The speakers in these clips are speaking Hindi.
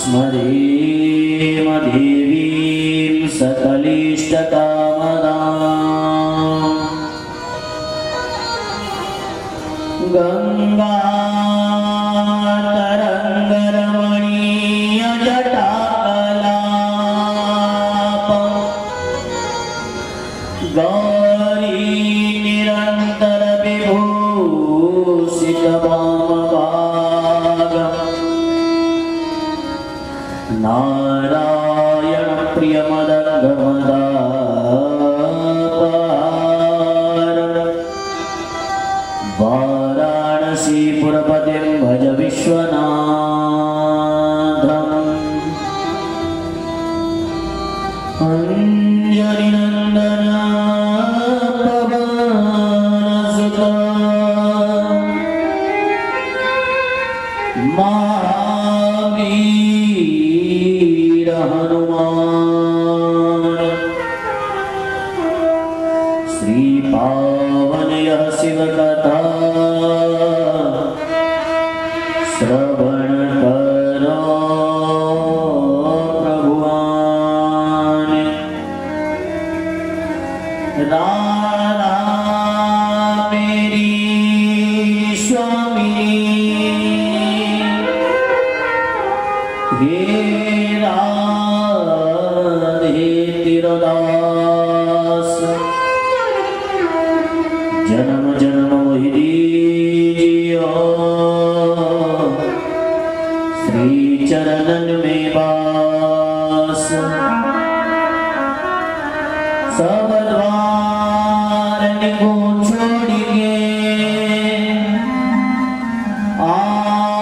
स्मरेम देवीं सकलिष्टकामदां गंगा तरंगरमणीय जटाकलाप गौरी निरंतर विभूषित वामभाग नारायण प्रिय मदंगमदापार वाराणसीपुरपतिं भज विश्वनाथम् अंजनिनंदन पवनसुत महावीर हनुमान श्री पावन यह शिव कथा श्रवण करो प्रभुआन राधा मेरी स्वामी हे राधे तिरदास जन्म जन्म मोहि दीजियो श्री चरणन में वास सब द्वार को छोड़ के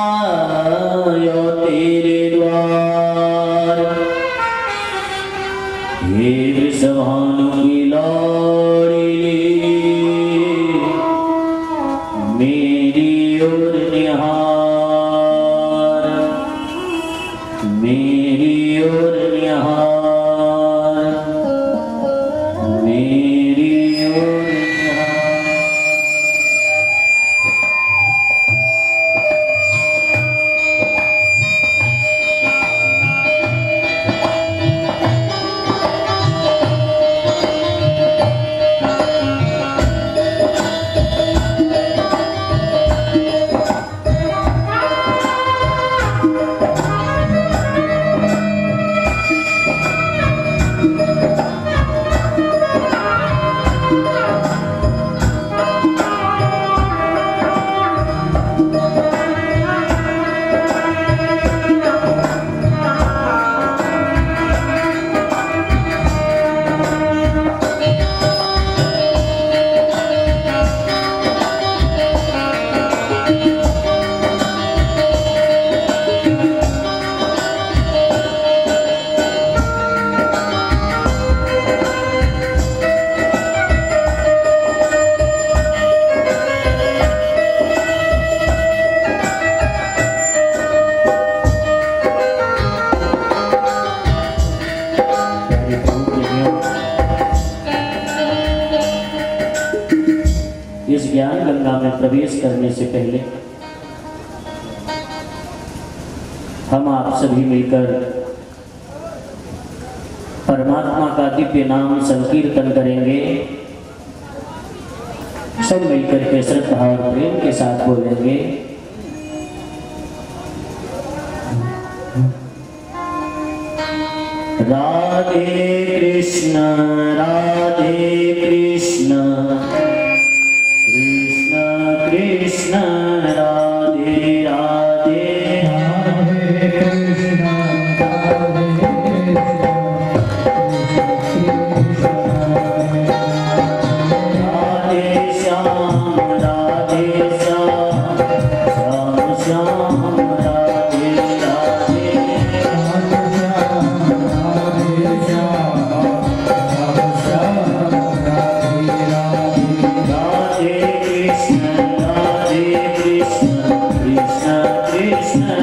आयो तेरे द्वार हे वृषभानु की लाडली मेरी ओर निहार मेरी ओर निहार मेरी ओर निहार। इस ज्ञान गंगा में प्रवेश करने से पहले हम आप सभी मिलकर परमात्मा का दिव्य नाम संकीर्तन करेंगे। सब मिलकर के श्रद्धा और प्रेम के साथ बोलेंगे। Radhe Krishna Krishna Krishna Radhe Radhe Radhe Krishna Radhe Shyam Radhe Shyam Shyam Shyam Radhe Radhe Krishna, Krishna, Krishna, Krishna,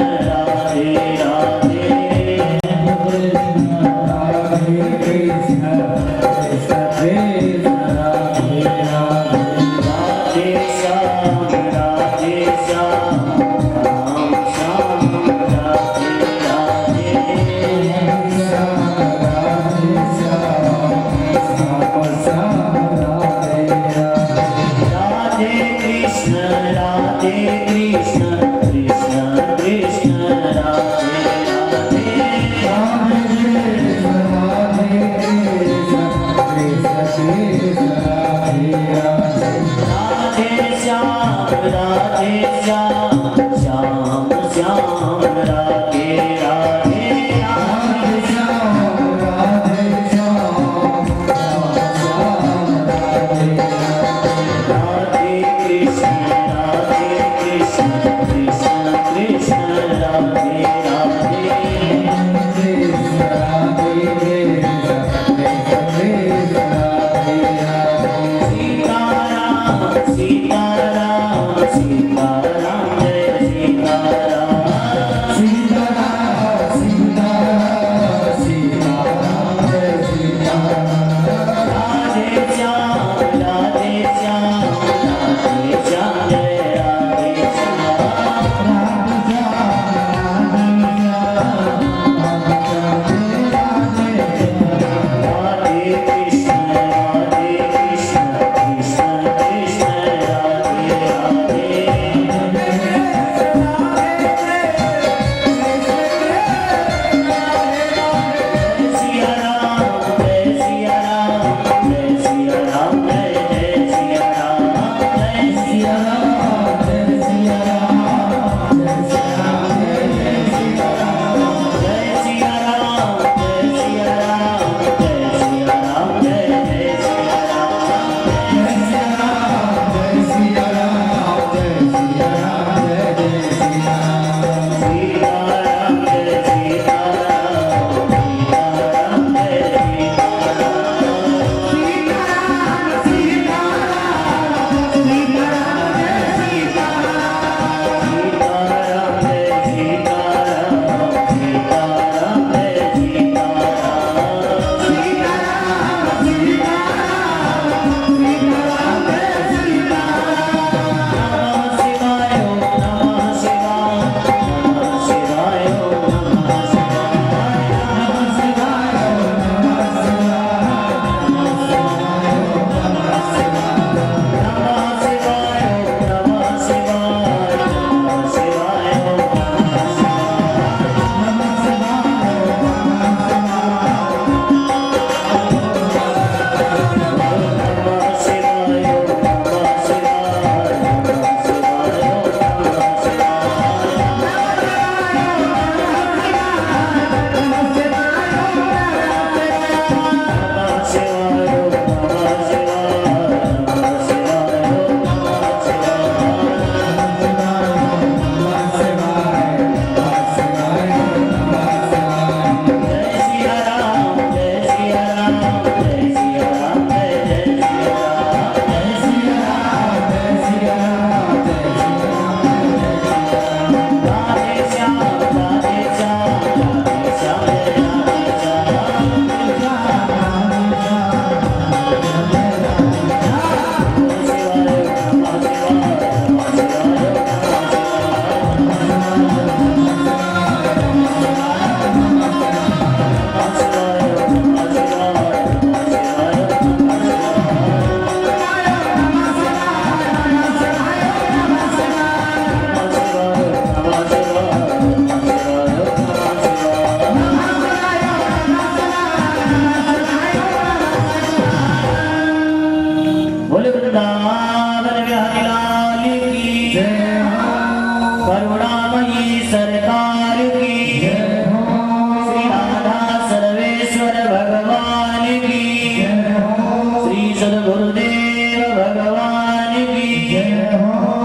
गुरुदेव भगवान की जय हो।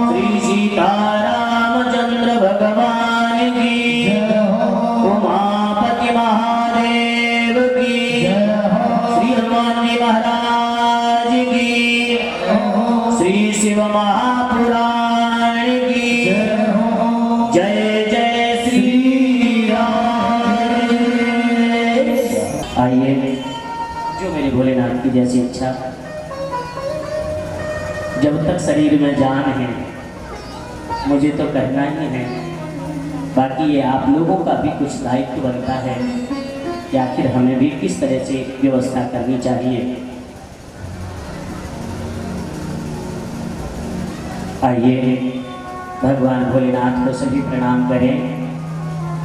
श्री सीतारामचंद्र भगवान की जय हो। उमापति महादेव की जय हो। श्री हनुमान जी महाराज की जय हो। श्री शिव महापुराण की जय हो। जय जय श्री राम। आइए, जो मेरे भोलेनाथ की जैसी इच्छा, जब तक शरीर में जान है मुझे तो करना ही है। बाकी ये आप लोगों का भी कुछ दायित्व बनता है कि आखिर हमें भी किस तरह से व्यवस्था करनी चाहिए। आइए भगवान भोलेनाथ को सभी प्रणाम करें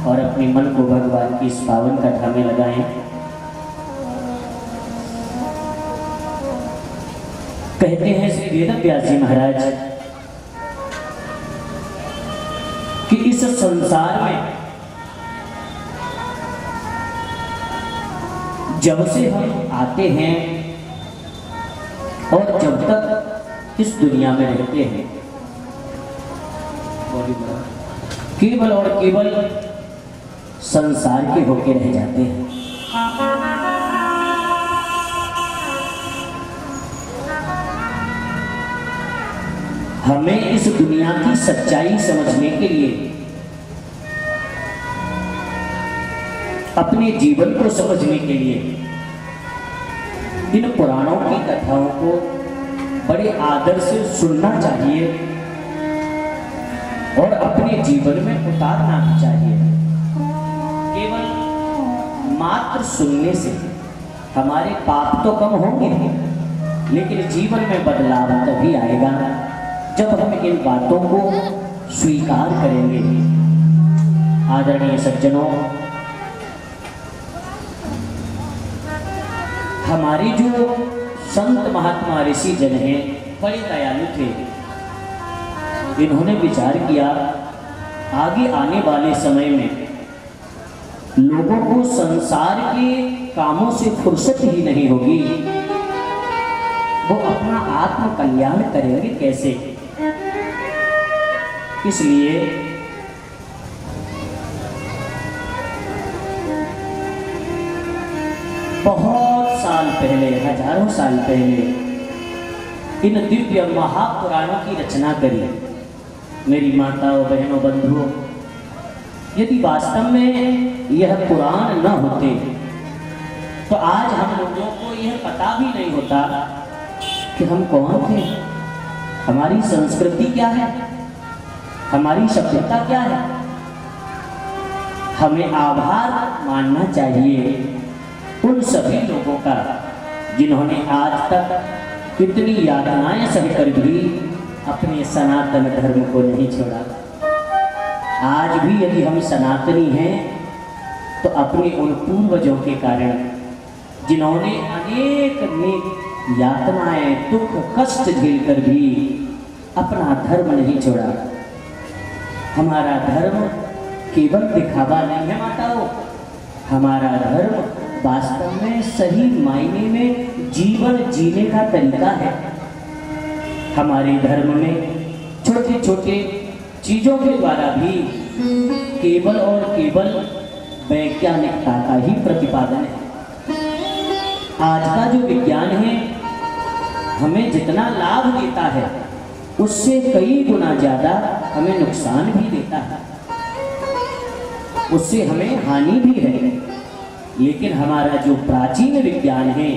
और अपने मन को भगवान की इस पावन कथा में लगाएं। कहते हैं श्री वेदव्यास जी महाराज कि इस संसार में जब से हम आते हैं और जब तक इस दुनिया में रहते हैं, केवल और केवल संसार के होके रह जाते हैं। हमें इस दुनिया की सच्चाई समझने के लिए, अपने जीवन को समझने के लिए इन पुराणों की कथाओं को बड़े आदर से सुनना चाहिए और अपने जीवन में उतारना भी चाहिए। केवल मात्र सुनने से हमारे पाप तो कम होंगे, लेकिन जीवन में बदलाव तभी आएगा जब हम इन बातों को स्वीकार करेंगे। आदरणीय सज्जनों, हमारे जो संत महात्मा ऋषि जन हैं बड़े दयालु थे। इन्होंने विचार किया आगे आने वाले समय में लोगों को संसार के कामों से फुर्सत ही नहीं होगी, वो अपना आत्म कल्याण करेंगे कैसे। इसलिए बहुत साल पहले, हजारों साल पहले इन दिव्य महापुराणों की रचना करी। मेरी माताओं, बहनों, बंधुओं, यदि वास्तव में यह पुराण न होते तो आज हम लोगों को यह पता भी नहीं होता कि हम कौन थे, हमारी संस्कृति क्या है, हमारी सभ्यता क्या है। हमें आभार मानना चाहिए उन सभी लोगों का जिन्होंने आज तक कितनी यातनाएं सहकर भी अपने सनातन धर्म को नहीं छोड़ा। आज भी यदि हम सनातनी हैं तो अपने उन पूर्वजों के कारण, जिन्होंने अनेक यातनाएं, दुख, कष्ट झेलकर भी अपना धर्म नहीं छोड़ा। हमारा धर्म केवल दिखावा नहीं है माताओं, हमारा धर्म वास्तव में सही मायने में जीवन जीने का तरीका है। हमारे धर्म में छोटे छोटे चीजों के द्वारा भी केवल और केवल वैज्ञानिकता का ही प्रतिपादन है। आज का जो विज्ञान है हमें जितना लाभ देता है उससे कई गुना ज्यादा हमें नुकसान भी देता है, उससे हमें हानि भी है। लेकिन हमारा जो प्राचीन विज्ञान है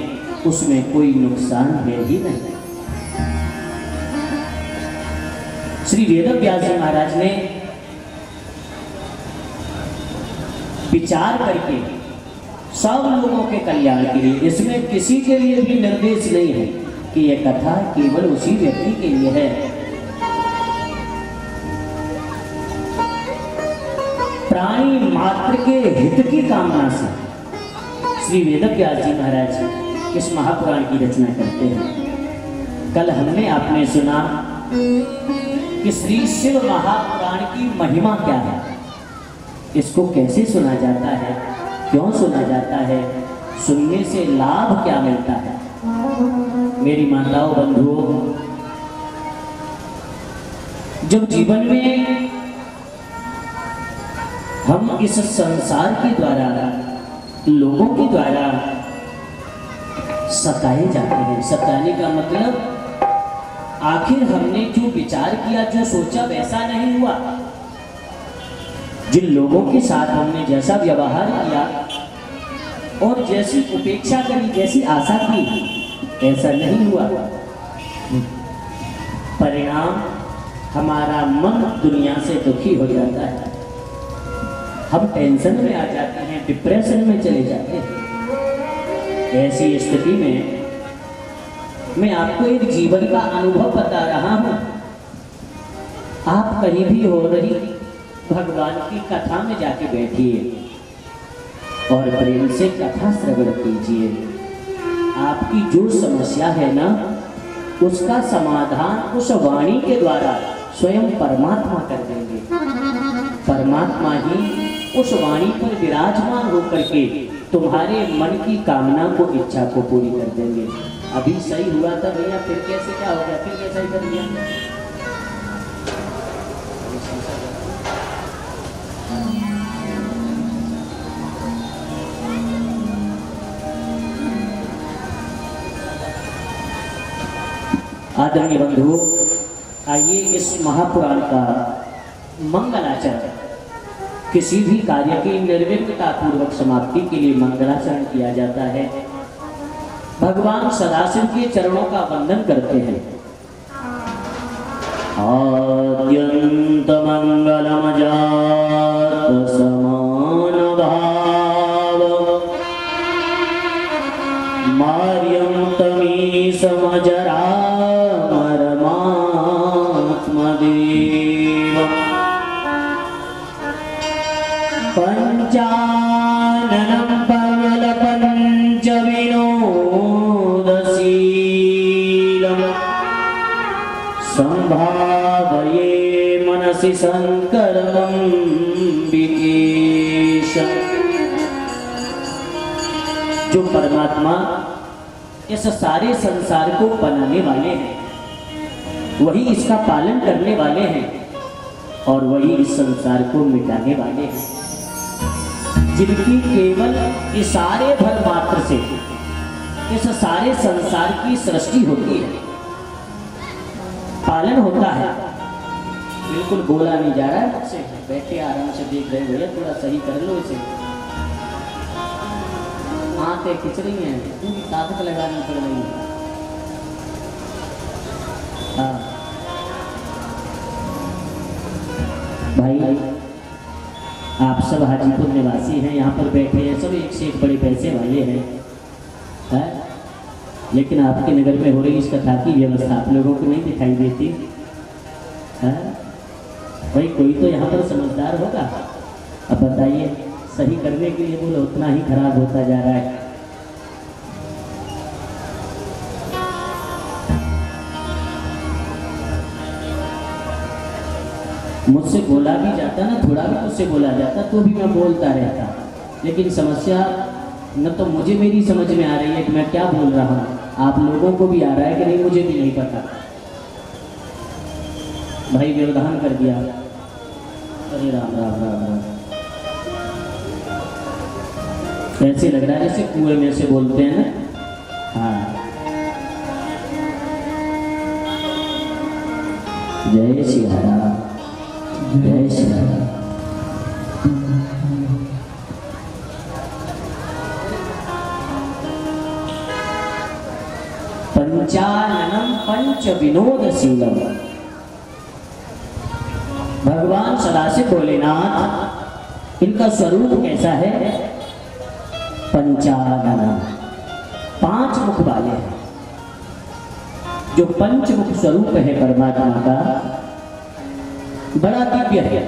उसमें कोई नुकसान है ही नहीं। श्री वेदव्यास जी महाराज ने विचार करके सब लोगों के कल्याण के लिए, इसमें किसी के लिए भी निर्देश नहीं है कि यह कथा केवल उसी व्यक्ति के लिए है। प्राणी मात्र के हित की कामना से श्री वेदव्यास जी महाराज इस महापुराण की रचना करते हैं। कल हमने आपने सुना कि श्री शिव महापुराण की महिमा क्या है, इसको कैसे सुना जाता है, क्यों सुना जाता है, सुनने से लाभ क्या मिलता है। मेरी माताओं, बंधुओं, जब जीवन में हम इस संसार के द्वारा, लोगों के द्वारा सताए जाते हैं, सताने का मतलब आखिर हमने जो विचार किया, जो सोचा वैसा नहीं हुआ। जिन लोगों के साथ हमने जैसा व्यवहार किया और जैसी उपेक्षा करी, जैसी आशा की, ऐसा नहीं हुआ। परिणाम हमारा मन दुनिया से दुखी हो जाता है, हम टेंशन में आ जाते हैं, डिप्रेशन में चले जाते हैं। ऐसी स्थिति में मैं आपको एक जीवन का अनुभव बता रहा हूं। आप कहीं भी हो रही भगवान की कथा में जाके बैठिए और प्रेम से कथा श्रवण कीजिए। आपकी जो समस्या है ना, उसका समाधान उस वाणी के द्वारा स्वयं परमात्मा कर देंगे। परमात्मा ही उस वाणी पर विराजमान होकर के तुम्हारे मन की कामना को, इच्छा को पूरी कर देंगे। अभी सही हुआ था भैया, फिर कैसे क्या हो गया, फिर कैसा ही कर दिया। आदरणीय बंधु, आइए इस महापुराण का मंगलाचरण, किसी भी कार्य की निर्विघ्नता पूर्वक समाप्ति के लिए मंगलाचरण किया जाता है। भगवान सदाशिव के चरणों का वंदन करते हैं। आद्यंत मंगलम जात समान भाव, मार्यम तमी समजरा पंचाननं पवलपंच विनोदशीलं, संभावये मनसि शंकरं विकेशं। जो परमात्मा इस सारे संसार को बनाने वाले हैं, वही इसका पालन करने वाले हैं और वही इस संसार को मिटाने वाले हैं। जिनकी केवल इशारे भर मात्र से इस सारे संसार की सृष्टि होती है, पालन होता है। बिल्कुल बोला नहीं जा रहा है मुझसे, बैठे आराम से देख रहे भैया, थोड़ा सही कर लो इसे। आंखें खिंच रही हैं, पूरी ताकत लगानी पड़ रही है। हाँ भाई, आप सब हाजीपुर निवासी हैं, यहाँ पर बैठे हैं, सब एक से एक बड़े पैसे वाले हैं, है? लेकिन आपके नगर में हो रही इस कथा की व्यवस्था आप लोगों को नहीं दिखाई देती है? भाई कोई तो यहाँ पर समझदार होगा। अब बताइए, सही करने के लिए बोलो उतना ही खराब होता जा रहा है। मुझसे बोला भी जाता ना, थोड़ा भी मुझसे बोला जाता तो भी मैं बोलता रहता, लेकिन समस्या न तो मुझे मेरी समझ में आ रही है कि मैं क्या बोल रहा हूँ, आप लोगों को भी आ रहा है कि नहीं मुझे भी नहीं पता। भाई व्यवधान कर दिया। अरे राम राम राम राम, ऐसे लग रहा है जैसे कुएं में से बोलते हैं ना। हाँ, जय श्री राम, जय श्री राम। पंचाननं पंच विनोदशीलम। भगवान सदाशिव भोलेनाथ, इनका स्वरूप कैसा है? पंचानन, पांच मुख वाले हैं। जो पंचमुख स्वरूप है परमात्मा का, बड़ा दिव्य है।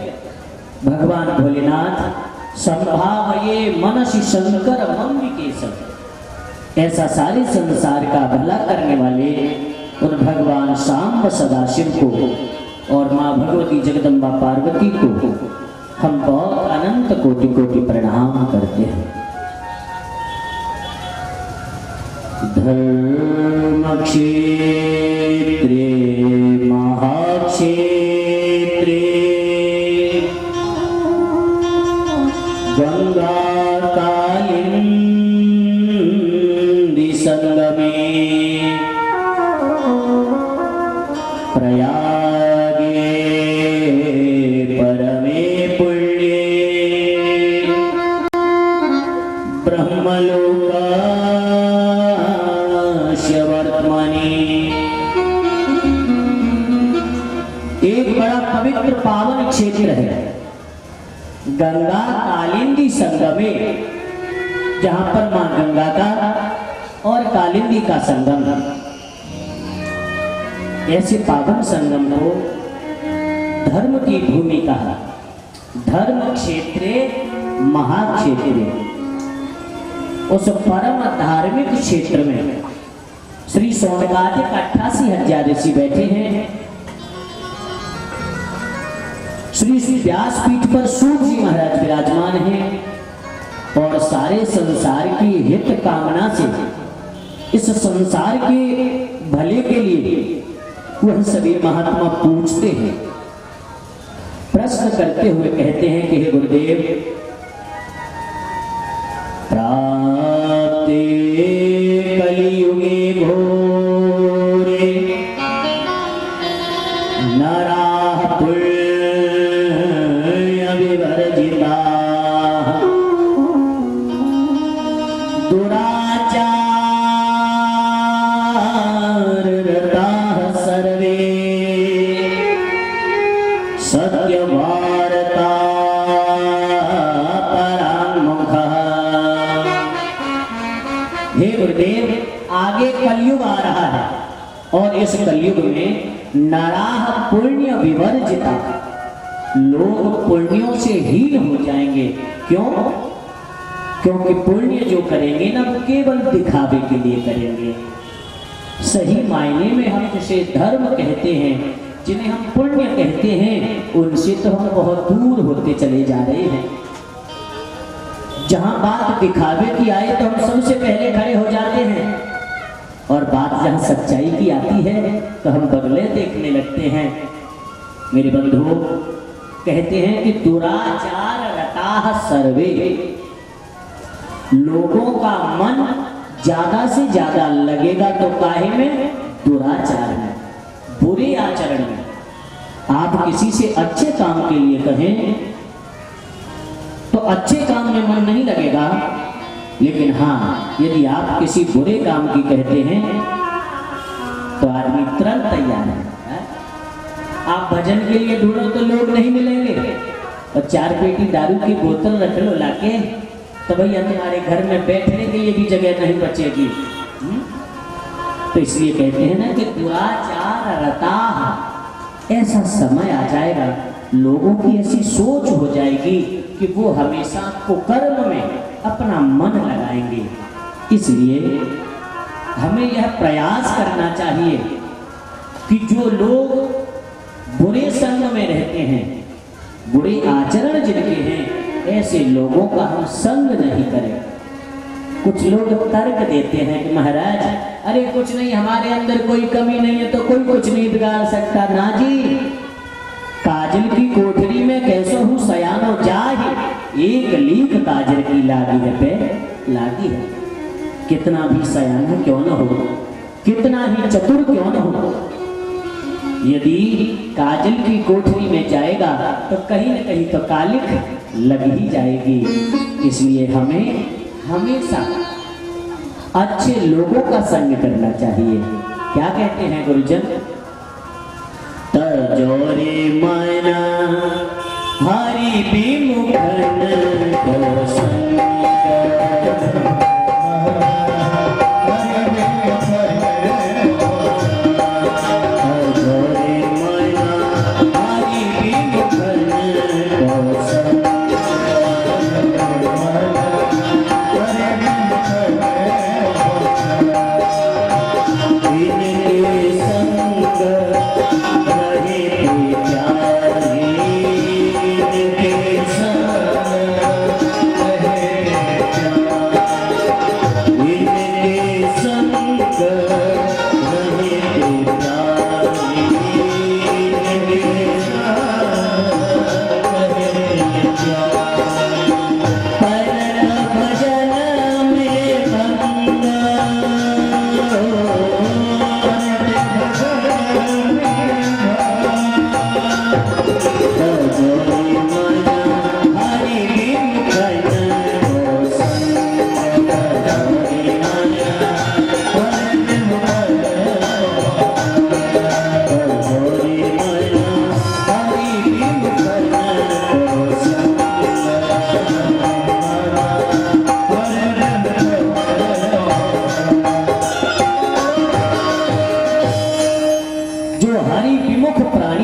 भगवान भोलेनाथ संभावये मनसि शंकर मंबिकेशम, ऐसा सारे संसार का भला करने वाले उन भगवान सांब सदाशिव को और माँ भगवती जगदम्बा पार्वती को हम बहुत अनंत कोटि कोटि प्रणाम करते हैं। धर्मक्षेत्रे महाक्षेत्रे गंगा कालिंदी संगमे प्रयागे परमे पुण्ये ब्रह्मलोकास्य वर्त्मनि। एक बड़ा पवित्र पावन क्षेत्र है गंगा कालिंदी संगमे, जहां पर मां गंगा का और कालिंदी का संगम। ऐसे पावन संगम को धर्म की भूमि कहा। धर्म क्षेत्रे महाक्षेत्रे, उस परम धार्मिक क्षेत्र में श्री सोनकादिक 88,000 ऋषि बैठे हैं। श्री व्यासपीठ पर सूत जी महाराज विराजमान हैं और सारे संसार की हित कामना से, इस संसार के भले के लिए वह सभी महात्मा पूछते हैं, प्रश्न करते हुए कहते हैं कि हे गुरुदेव, प्राप्ते कलियुगे घोरे नराः पुण्य विवर्जिताः दुराचाररताः सर्वे सत्यवार्ता पराङ्मुखः। हे गुरुदेव, आगे कलयुग आ रहा है और इस कलयुग में नराः पुण्य विवर्जिता, लोग पुण्यों से हीन हो जाएंगे। क्यों? क्योंकि पुण्य जो करेंगे ना, वो केवल दिखावे के लिए करेंगे। सही मायने में हम जिसे धर्म कहते हैं, जिन्हें हम पुण्य कहते हैं, उनसे तो हम बहुत दूर होते चले जा रहे हैं। जहां बात दिखावे की आए तो हम सबसे पहले खड़े हो जाते हैं, और बात जहां सच्चाई की आती है तो हम बगले देखने लगते हैं। मेरे बंधुओं, कहते हैं कि दुराचार रताः सर्वे, लोगों का मन ज्यादा से ज्यादा लगेगा तो काहे में? दुराचार में, बुरे आचरण में। आप किसी से अच्छे काम के लिए कहें तो अच्छे काम में मन नहीं लगेगा, लेकिन हाँ, यदि आप किसी बुरे काम की कहते हैं तो आदमी तुरंत तैयार है। आप भजन के लिए ढूंढो तो लोग नहीं मिलेंगे, और 4 पेटी दारू की बोतल रख लो लाके, तो भैया तुम्हारे घर में बैठने के लिए भी जगह नहीं बचेगी। तो इसलिए कहते हैं ना कि दुराचार रताः, ऐसा समय आ जाएगा, लोगों की ऐसी सोच हो जाएगी कि वो हमेशा कुकर्म में अपना मन लगाएंगे। इसलिए हमें यह प्रयास करना चाहिए कि जो लोग बुरे संग में रहते हैं, बुरे आचरण जिनके हैं, ऐसे लोगों का हम संग नहीं करें। कुछ लोग तर्क देते हैं कि महाराज, अरे कुछ नहीं, हमारे अंदर कोई कमी नहीं है तो कोई कुछ नहीं बिगाड़ सकता। ना जी, काजल की कोठरी में कैसो हूँ सयानो जाहि, एक लीक काजल की लागी है पे लागी है। कितना भी सयाना क्यों न हो, कितना ही चतुर क्यों न हो, यदि काजल की कोठरी में जाएगा तो कहीं न कहीं तो कालिक लग ही जाएगी। इसलिए हमें हमेशा अच्छे लोगों का संग करना चाहिए। क्या कहते हैं गुरुजन? तजोरे मन हरि विमुखन को संग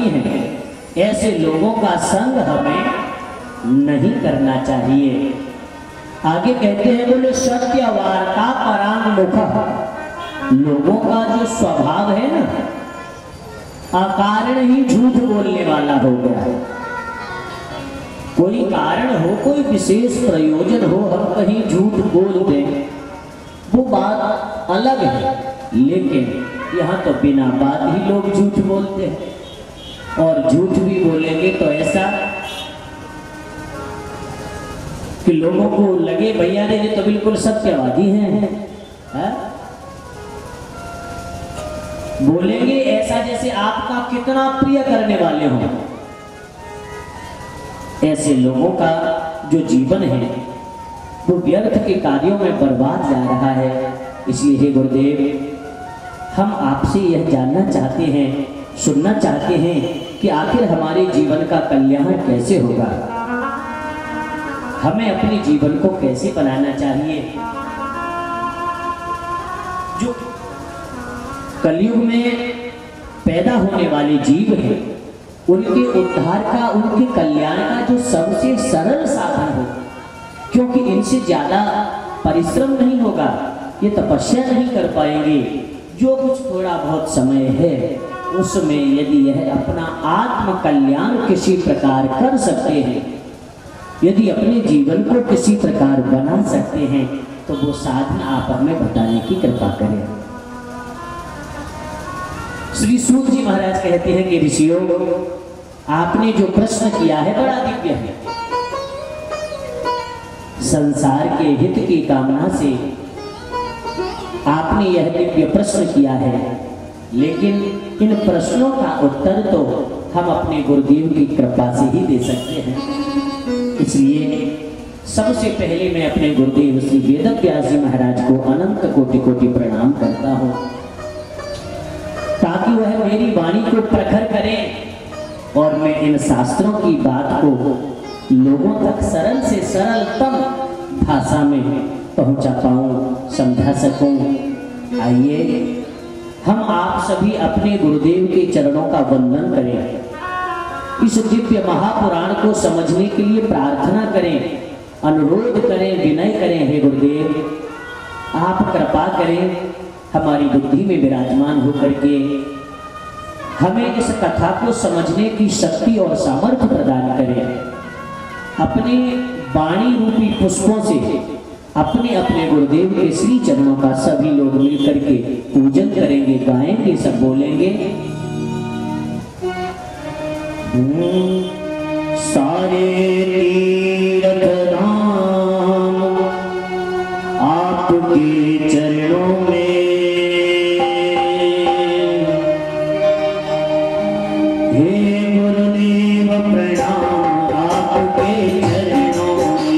नहीं है, ऐसे लोगों का संग हमें नहीं करना चाहिए। आगे कहते हैं, बोले सत्य वार्ता परांग मुख। लोगों का जो स्वभाव है ना, अकारण ही झूठ बोलने वाला हो गया है। कोई कारण हो, कोई विशेष प्रयोजन हो, हम कहीं झूठ बोल दें, वो बात अलग है। लेकिन यहाँ तो बिना बात ही लोग झूठ बोलते हैं, और झूठ भी बोलेंगे तो ऐसा कि लोगों को लगे भैया रे ये तो बिल्कुल सत्यवादी हैं, है? बोलेंगे ऐसा जैसे आपका कितना प्रिय करने वाले हों। ऐसे लोगों का जो जीवन है वो व्यर्थ के कार्यों में बर्बाद जा रहा है। इसलिए हे गुरुदेव, हम आपसे यह जानना चाहते हैं, सुनना चाहते हैं कि आखिर हमारे जीवन का कल्याण कैसे होगा, हमें अपने जीवन को कैसे बनाना चाहिए। जो कलयुग में पैदा होने वाले जीव हैं, उनके उद्धार का, उनके कल्याण का जो सबसे सरल साधन हो, क्योंकि इनसे ज्यादा परिश्रम नहीं होगा, ये तपस्या नहीं कर पाएंगे। जो कुछ थोड़ा बहुत समय है उसमें यदि यह अपना आत्म कल्याण किसी प्रकार कर सकते हैं, यदि अपने जीवन को किसी प्रकार बना सकते हैं, तो वो साधना आप हमें बताने की कृपा करें। श्री सूत जी महाराज कहते हैं कि ऋषियों, आपने जो प्रश्न किया है बड़ा दिव्य है। संसार के हित की कामना से आपने यह दिव्य प्रश्न किया है, लेकिन इन प्रश्नों का उत्तर तो हम अपने गुरुदेव की कृपा से ही दे सकते हैं। इसलिए सबसे पहले मैं अपने गुरुदेव श्री वेदव्यास जी महाराज को अनंत कोटि कोटि प्रणाम करता हूँ, ताकि वह मेरी वाणी को प्रखर करें और मैं इन शास्त्रों की बात को लोगों तक सरल से सरलतम भाषा में पहुंचा पाऊं, समझा सकूं। आइए हम आप सभी अपने गुरुदेव के चरणों का वंदन करें, इस दिव्य महापुराण को समझने के लिए प्रार्थना करें, अनुरोध करें, विनय करें। हे गुरुदेव, आप कृपा करें, हमारी बुद्धि में विराजमान होकर के हमें इस कथा को समझने की शक्ति और सामर्थ्य प्रदान करें। अपने वाणी रूपी पुष्पों से अपने अपने गुरुदेव के श्री चरणों का सभी लोग मिलकर के पूजन करेंगे, गाएंगे, सब बोलेंगे। सारे तीर्थ धाम आपके चरणों में, हे गुरुदेव प्रणाम आपके चरणों में।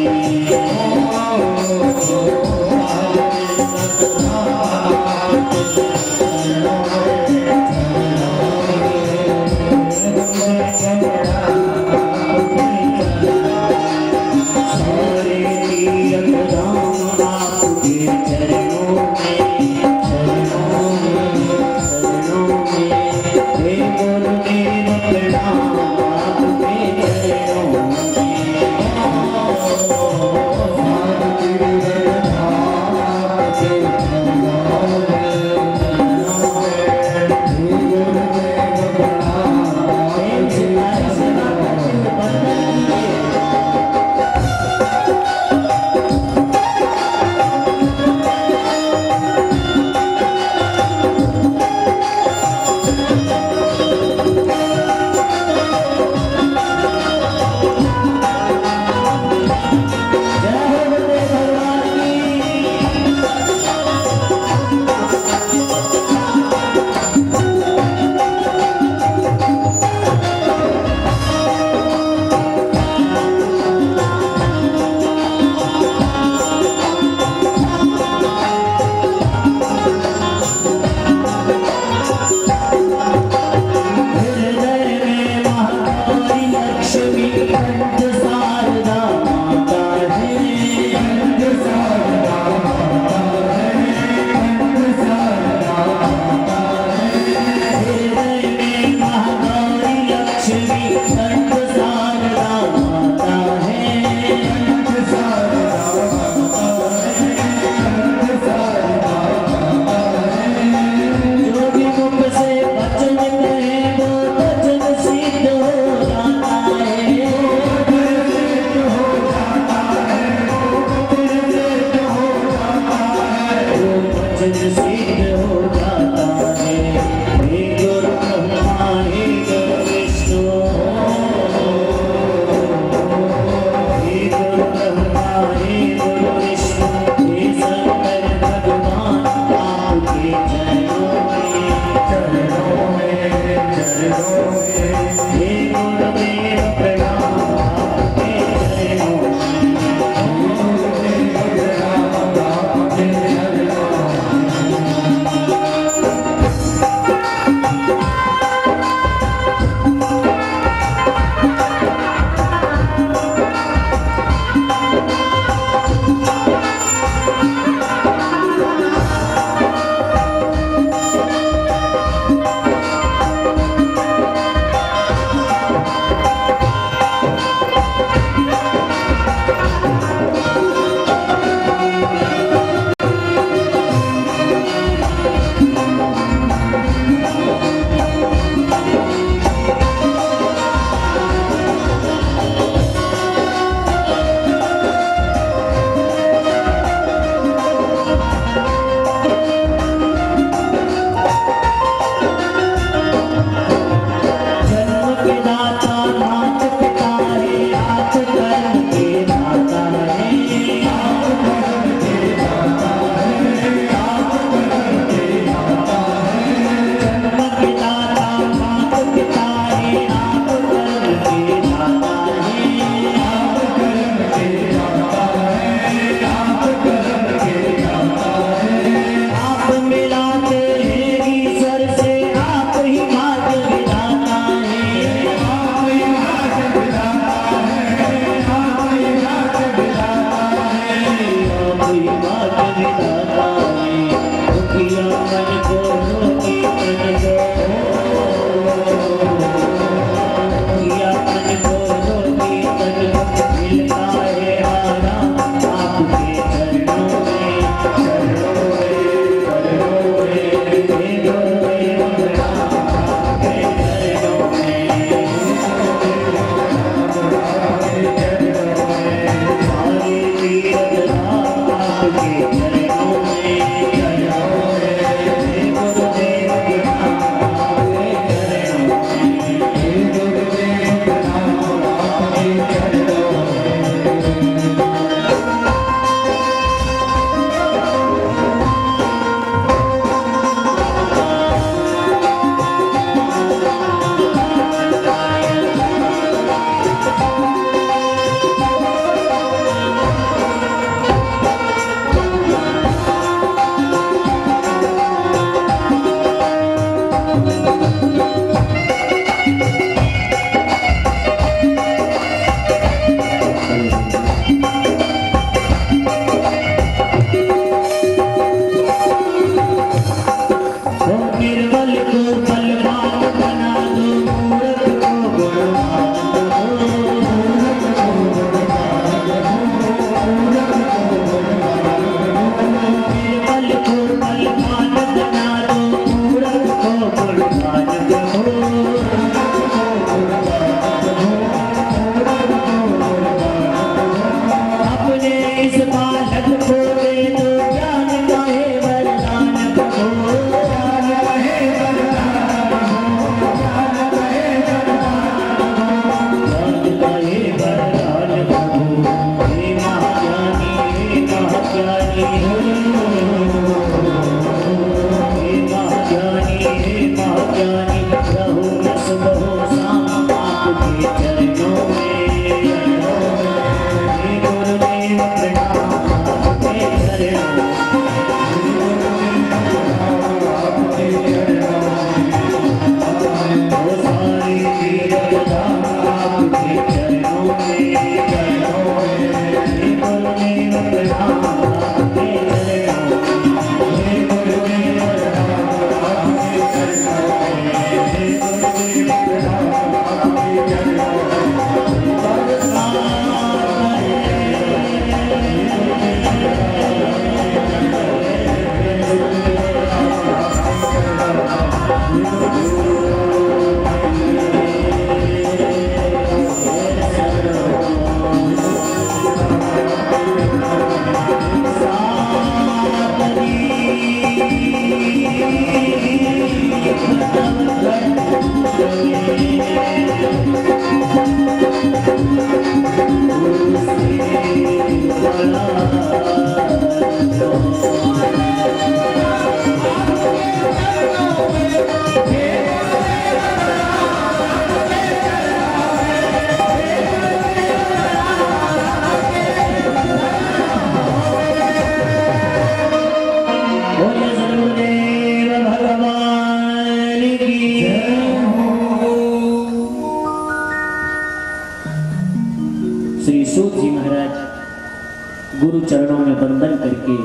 गुरु चरणों में वंदन करके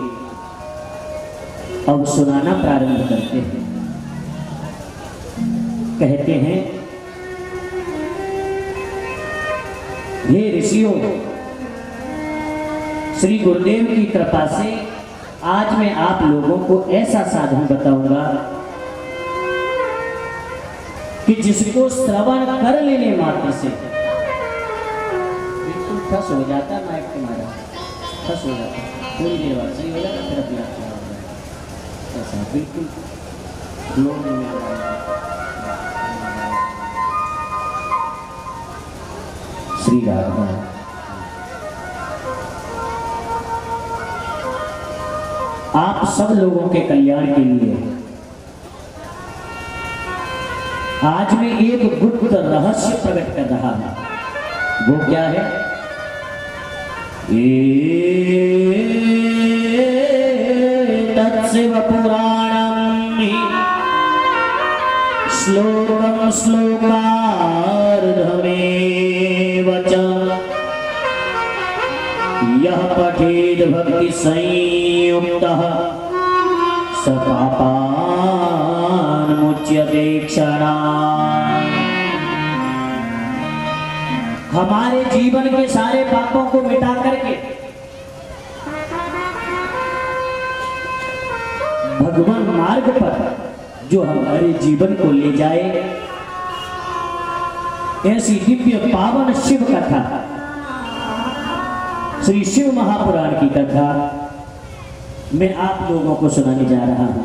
अब सुनाना प्रारंभ करते हैं। कहते हैं, हे ऋषियों, श्री गुरुदेव की कृपा से आज मैं आप लोगों को ऐसा साधन बताऊंगा कि जिसको श्रवण कर लेने मात्र से बिल्कुल ठस हो जाता है। माइक तुम्हारा ठस हो जाता है, थोड़ी देर बाद सही हो जाता, फिर अपने आप खराब हो जाता, ऐसा बिल्कुल ग्लो में श्री राधा। आप सब लोगों के कल्याण के लिए आज मैं एक गुप्त रहस्य प्रकट कर रहा हूं। वो क्या है? तत्शिव पुराणम श्लोकम श्लोकार्धमेव च यः पठेद भक्ति संयुक्तः स पापान् मुच्यते क्षणात्। हमारे जीवन के सारे पापों को मिटा करके भगवान मार्ग पर जो हमारे जीवन को ले जाए, ऐसी दिव्य पावन शिव कथा, श्री शिव महापुराण की कथा मैं आप लोगों को सुनाने जा रहा हूं।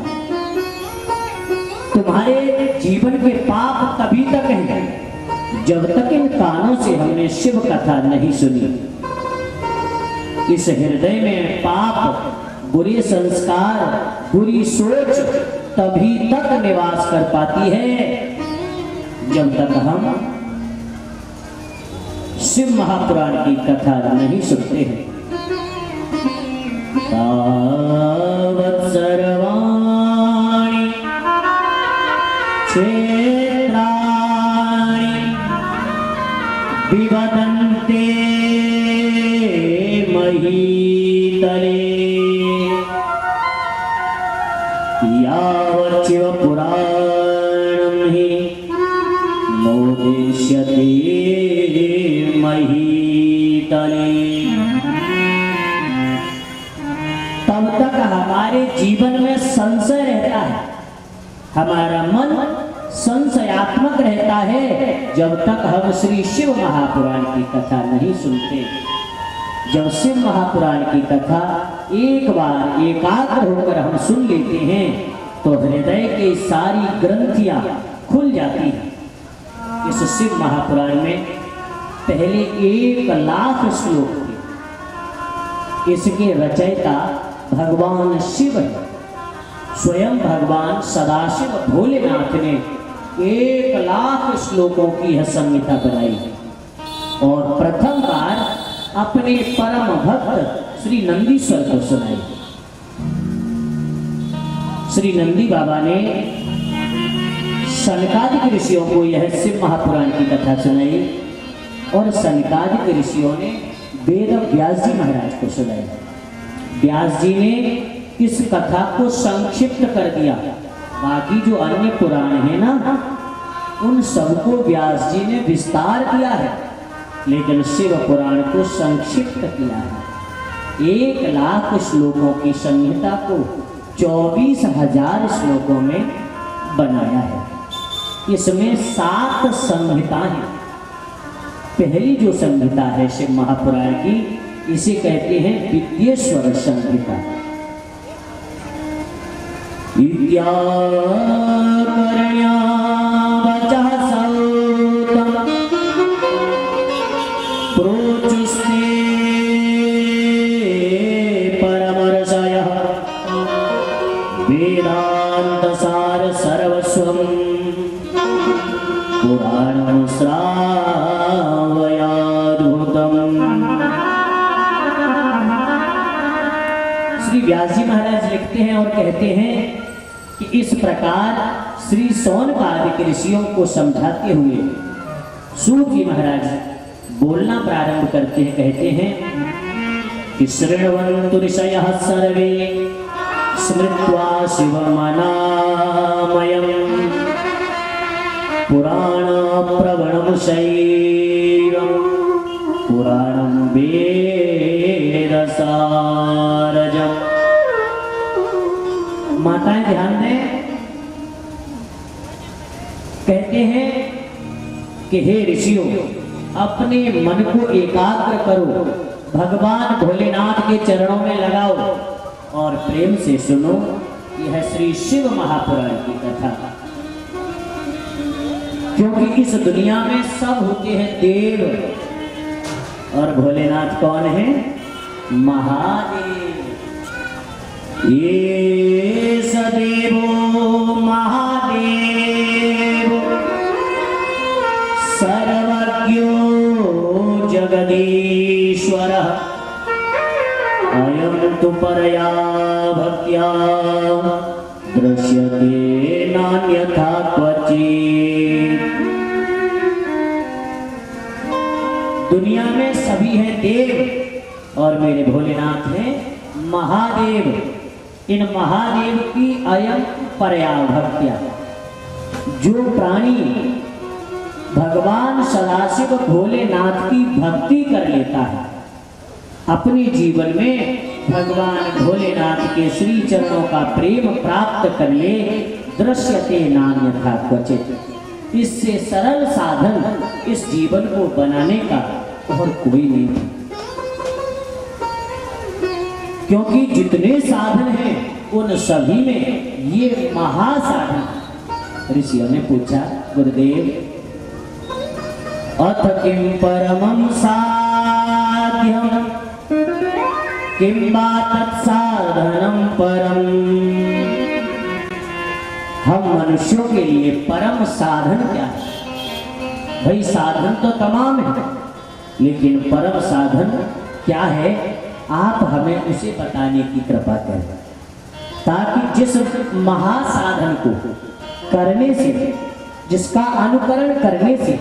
तुम्हारे जीवन के पाप तभी तक हैं जब तक इन कानों से हमने शिव कथा नहीं सुनी। इस हृदय में पाप, बुरे संस्कार, बुरी सोच तभी तक निवास कर पाती है जब तक हम शिव महापुराण की कथा नहीं सुनते हैं। तावत् सर्वाणि क्षेत्राणि विवदन्ते महीतले यावत् शिव पुराणं हि नोदिष्यते महीतले। तब तक हमारे जीवन में संशय रहता है, हमारा मन संशयात्मक रहता है जब तक हम श्री शिव महापुराण की कथा नहीं सुनते। जब शिव महापुराण की कथा एक बार एकाग्र होकर हम सुन लेते हैं तो हृदय की सारी ग्रंथियां खुल जाती हैं। इस शिव महापुराण में पहले 1,00,000 श्लोक थे। इसके रचयिता भगवान शिव है। स्वयं भगवान सदाशिव भोलेनाथ ने 1,00,000 श्लोकों की यह संहिता बनाई और प्रथम बार अपने परम भक्त श्री नंदीश्वर को सुनाई। श्री नंदी बाबा ने सनकादिक ऋषियों को यह शिव महापुराण की कथा सुनाई और सनकादिक ऋषियों ने वेद व्यास जी महाराज को सुनाई। व्यास जी ने इस कथा को संक्षिप्त कर दिया। बाकी जो अन्य पुराण है ना, उन सबको व्यास जी ने विस्तार दिया है, लेकिन शिव पुराण को संक्षिप्त किया है। 1,00,000 श्लोकों की संहिता को 24,000 श्लोकों में बनाया है। इसमें 7 संहिताएं हैं। पहली जो संहिता है शिव महापुराण की, इसे कहते हैं विद्येश्वर संहिता। इत्याकर्ण्या वचः सौतम प्रोचुस्ते परमर्षयः वेदान्तसार सर्वस्वं पुराणं श्रावयाद्भुतम्। श्री व्यास जी महाराज लिखते हैं और कहते हैं कि इस प्रकार श्री सौनकादिक ऋषियों को समझाते हुए सूत जी महाराज बोलना प्रारंभ करते हैं। कहते हैं कि शृण्वन्तु ऋषयः सर्वे स्मृत्वा शिवमनामयम् पुराणप्रवणमुषैवं पुराणं वेदसारजम्। माताएं ध्यान दें, कहते हैं कि हे ऋषियों, अपने मन को एकाग्र करो, भगवान भोलेनाथ के चरणों में लगाओ और प्रेम से सुनो। यह श्री शिव महापुराण की कथा, क्योंकि इस दुनिया में सब होते हैं देव और भोलेनाथ कौन है? महादेव। ये सदेवो महादेव सर्वज्ञो जगदीश्वरः अयं तु परया भक्त्या दृश्यते नान्यथा क्वचित्। दुनिया में सभी हैं देव और मेरे भोलेनाथ हैं महादेव। इन महादेव की अयम परया भक्त्या, जो प्राणी भगवान सदाशिव भोलेनाथ की भक्ति कर लेता है, अपने जीवन में भगवान भोलेनाथ के श्री चरणों का प्रेम प्राप्त कर ले, दृश्यते नान्यथा क्वचित्। इससे सरल साधन इस जीवन को बनाने का और कोई नहीं, क्योंकि जितने साधन हैं उन सभी में ये महासाधन। ऋषियों ने पूछा, गुरुदेव अथ किम परमं साध्यं किम वा तत्साधनं परम। हम मनुष्यों के लिए परम साधन क्या है? भाई साधन तो तमाम है, लेकिन परम साधन क्या है? आप हमें उसे बताने की कृपा करें, ताकि जिस महासाधन को करने से, जिसका अनुकरण करने से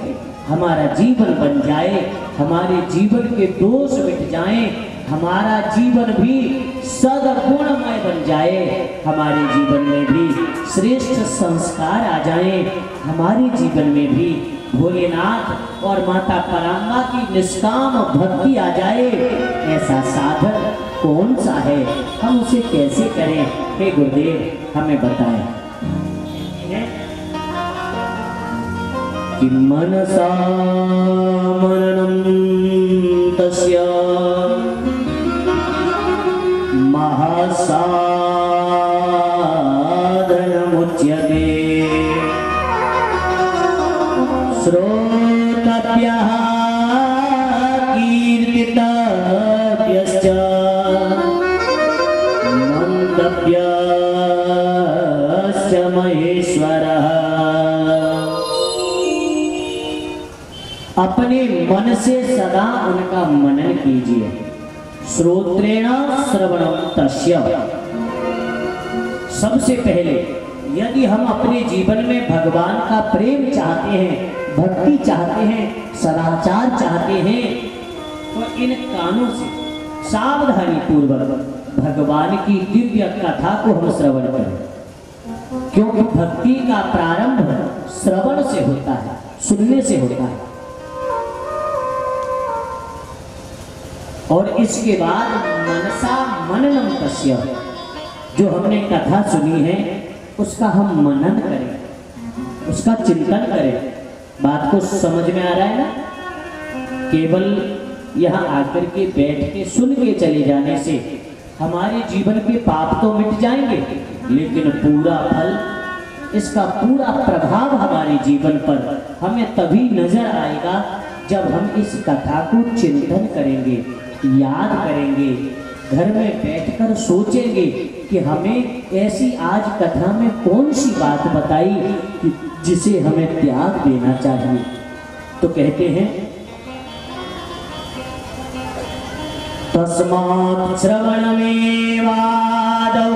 हमारा जीवन बन जाए, हमारे जीवन के दोष मिट जाएं, हमारा जीवन भी सद्गुणमय बन जाए, हमारे जीवन में भी श्रेष्ठ संस्कार आ जाएं, हमारे जीवन में भी भोलेनाथ और माता पराम्बा की निष्काम भक्ति आ जाए। ऐसा साधन कौन सा है? हम उसे कैसे करें? हे गुरुदेव हमें बताएं। कि मनसा मननं तस्य महासाधनमुच्यते श्रोतव्यः कीर्तितव्यश्च मन्तव्यश्च महेश्वरः। अपने मन से सदा उनका मनन कीजिए। श्रोत्रेण श्रवणं तस्य। सबसे पहले यदि हम अपने जीवन में भगवान का प्रेम चाहते हैं, भक्ति चाहते हैं, सदाचार चाहते हैं, तो इन कानों से सावधानी पूर्वक भगवान की दिव्य कथा को हम श्रवण करें, क्योंकि भक्ति का प्रारंभ श्रवण से होता है, सुनने से होता है। और इसके बाद मनसा मननम तस्य, जो हमने कथा सुनी है उसका हम मनन करें, उसका चिंतन करें। बात को समझ में आ रहा है ना? केवल यहाँ आकर के बैठ के सुन के चले जाने से हमारे जीवन के पाप तो मिट जाएंगे, लेकिन पूरा फल, इसका पूरा प्रभाव हमारे जीवन पर हमें तभी नजर आएगा जब हम इस कथा को चिंतन करेंगे, याद करेंगे, घर में बैठकर सोचेंगे कि हमें ऐसी आज कथा में कौन सी बात बताई कि जिसे हमें त्याग देना चाहिए। तो कहते हैं तस्मात् श्रवणमेवादौ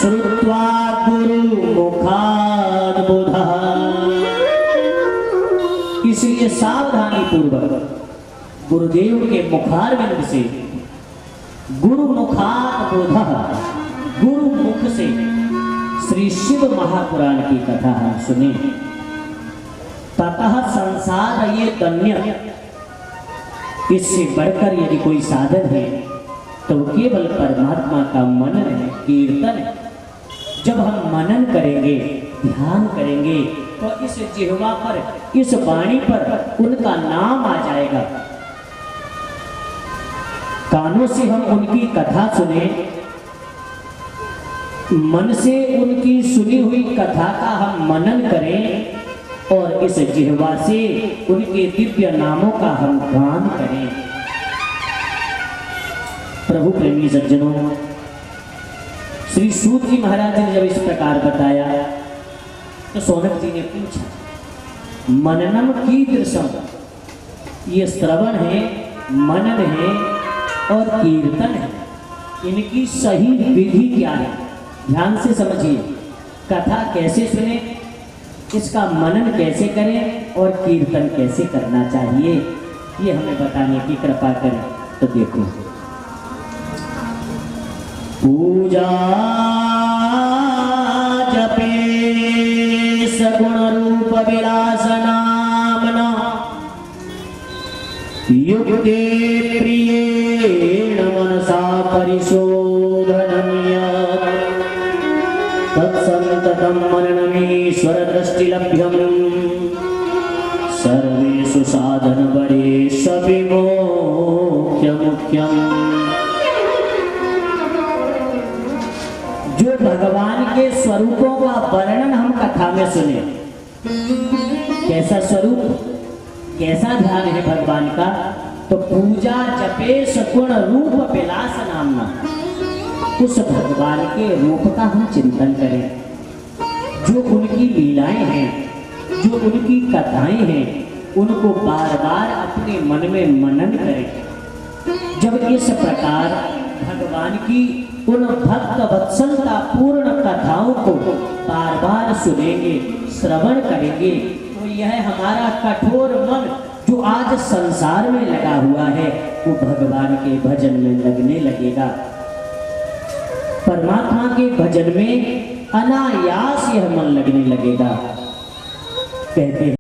श्रुत्वा गुरुमुखाद् बुधः। इसलिए सावधानी पूर्वक गुरुदेव के मुखारविंद से गुरु मुखात बोधः, गुरु मुख से श्री शिव महापुराण की कथा हम सुने। ततः संसार ये धन्य, इससे बढ़कर यदि कोई साधन है तो केवल परमात्मा का मनन है, कीर्तन है। जब हम मनन करेंगे, ध्यान करेंगे तो इस जिह्वा पर, इस वाणी पर उनका नाम आ जाएगा। कानों से हम उनकी कथा सुने, मन से उनकी सुनी हुई कथा का हम मनन करें और इस जिह्वा से उनके दिव्य नामों का हम गान करें। प्रभु प्रेमी सज्जनों, श्री सूत जी महाराज ने जब इस प्रकार बताया तो सोनक जी ने पूछा, मननम कीदृशम, ये श्रवण है, मनन है और कीर्तन है, इनकी सही विधि क्या है? ध्यान से समझिए, कथा कैसे सुने, इसका मनन कैसे करें और कीर्तन कैसे करना चाहिए, ये हमें बताने की कृपा करें। तो देखो, पूजा जपे सगुण रूप विलास नामना युक्ते प्रियेण मनसा परिशोधनम्य तत्संततं मननमीश्वर दृष्टिलभ्यं सर्वेषु साधनवरेषु मुख्यम्। जो भगवान के स्वरूपों का वर्णन हम कथा में सुने, कैसा स्वरूप, कैसा ध्यान है भगवान का, तो पूजा जपे सगुण रूप विलास नामना, उस भगवान के रूप का हम चिंतन करें। जो उनकी लीलाएं हैं, जो उनकी कथाएं हैं, उनको बार बार अपने मन में मनन करें। जब इस प्रकार भगवान की उन भक्त वत्सलता पूर्ण कथाओं को बार बार सुनेंगे, श्रवण करेंगे, तो यह हमारा कठोर मन जो आज संसार में लगा हुआ है, वो भगवान के भजन में लगने लगेगा। परमात्मा के भजन में अनायास यह मन लगने लगेगा। कहते हैं